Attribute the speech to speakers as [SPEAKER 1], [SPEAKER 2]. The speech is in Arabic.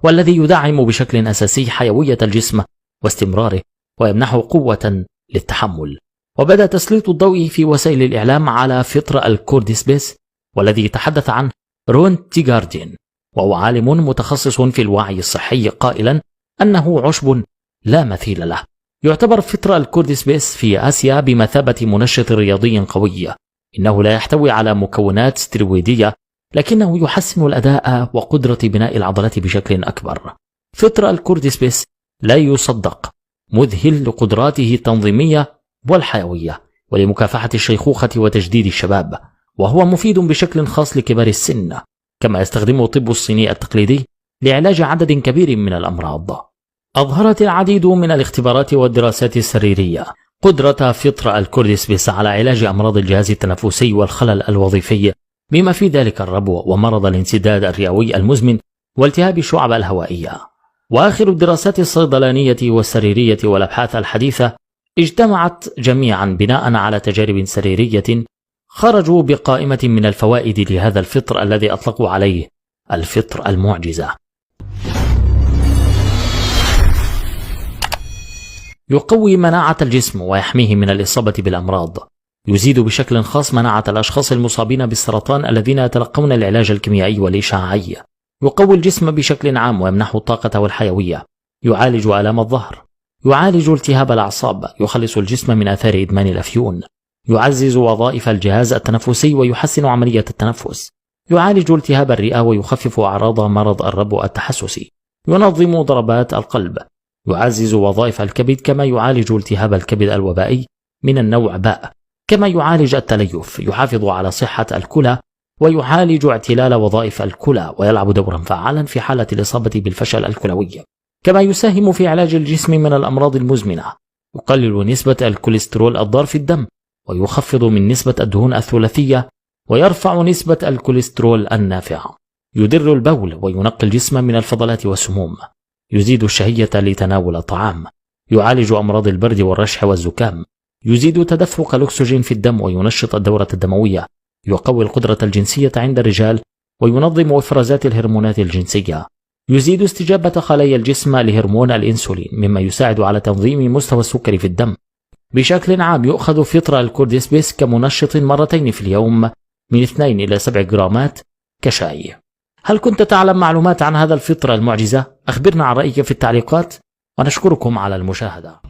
[SPEAKER 1] والذي يدعم بشكل أساسي حيوية الجسم واستمراره ويمنحه قوة للتحمل. وبدأ تسليط الضوء في وسائل الإعلام على فطر الكورديسبيس، والذي يتحدث عنه رون تيغاردين، وهو عالم متخصص في الوعي الصحي، قائلا أنه عشب لا مثيل له. يعتبر فطر الكورديسبيس في آسيا بمثابة منشط رياضي قوي، إنه لا يحتوي على مكونات ستيرويدية، لكنه يحسن الأداء وقدرة بناء العضلات بشكل أكبر. فطر الكورديسبيس لا يصدق، مذهل لقدراته التنظيمية والحيوية ولمكافحة الشيخوخة وتجديد الشباب، وهو مفيد بشكل خاص لكبار السن، كما يستخدمه الطب الصيني التقليدي لعلاج عدد كبير من الأمراض. أظهرت العديد من الاختبارات والدراسات السريرية قدرة فطر الكورديسبيس على علاج أمراض الجهاز التنفسي والخلل الوظيفي، بما في ذلك الربو ومرض الانسداد الرئوي المزمن والتهاب الشعب الهوائية. وآخر الدراسات الصيدلانية والسريرية والأبحاث الحديثة اجتمعت جميعا بناء على تجارب سريرية، خرجوا بقائمة من الفوائد لهذا الفطر الذي أطلقوا عليه الفطر المعجزة. يقوي مناعة الجسم ويحميه من الإصابة بالأمراض. يزيد بشكل خاص مناعة الأشخاص المصابين بالسرطان الذين يتلقون العلاج الكيميائي والإشعاعي. يقوي الجسم بشكل عام ويمنحه الطاقة والحيوية. يعالج آلام الظهر. يعالج التهاب الأعصاب. يخلص الجسم من آثار إدمان الأفيون. يعزز وظائف الجهاز التنفسي ويحسن عملية التنفس. يعالج التهاب الرئة ويخفف أعراض مرض الربو التحسسي. ينظم ضربات القلب. يعزز وظائف الكبد، كما يعالج التهاب الكبد الوبائي من النوع باء، كما يعالج التليف. يحافظ على صحة الكلى ويعالج اعتلال وظائف الكلى، ويلعب دورا فعالا في حالة الإصابة بالفشل الكلوي، كما يساهم في علاج الجسم من الأمراض المزمنة. يقلل نسبة الكوليسترول الضار في الدم، ويخفض من نسبة الدهون الثلاثية، ويرفع نسبة الكوليسترول النافع. يدر البول وينقي الجسم من الفضلات والسموم. يزيد الشهية لتناول الطعام. يعالج أمراض البرد والرشح والزكام. يزيد تدفق الأكسجين في الدم وينشط الدورة الدموية. يقوي القدرة الجنسية عند الرجال وينظم إفرازات الهرمونات الجنسية. يزيد استجابة خلايا الجسم لهرمون الإنسولين، مما يساعد على تنظيم مستوى السكر في الدم. بشكل عام يؤخذ فطر الكورديسبيس كمنشط مرتين في اليوم من 2 إلى 7 جرامات كشاي. هل كنت تعلم معلومات عن هذا الفطر المعجزة؟ أخبرنا عن رأيك في التعليقات، ونشكركم على المشاهدة.